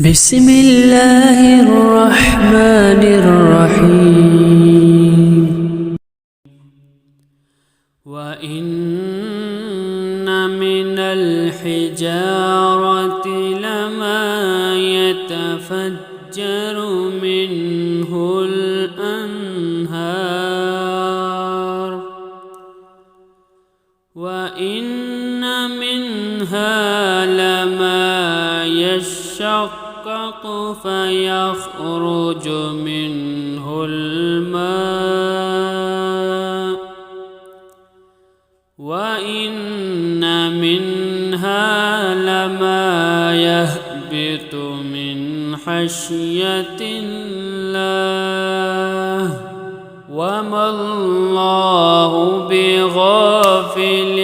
بسم الله الرحمن الرحيم. وإن من الحجارة لما يتفجر منه الأنهار وإن منها لما يشقق فيخرج منه الماء وإن منها لما يهبط من خشية الله وما الله بغافل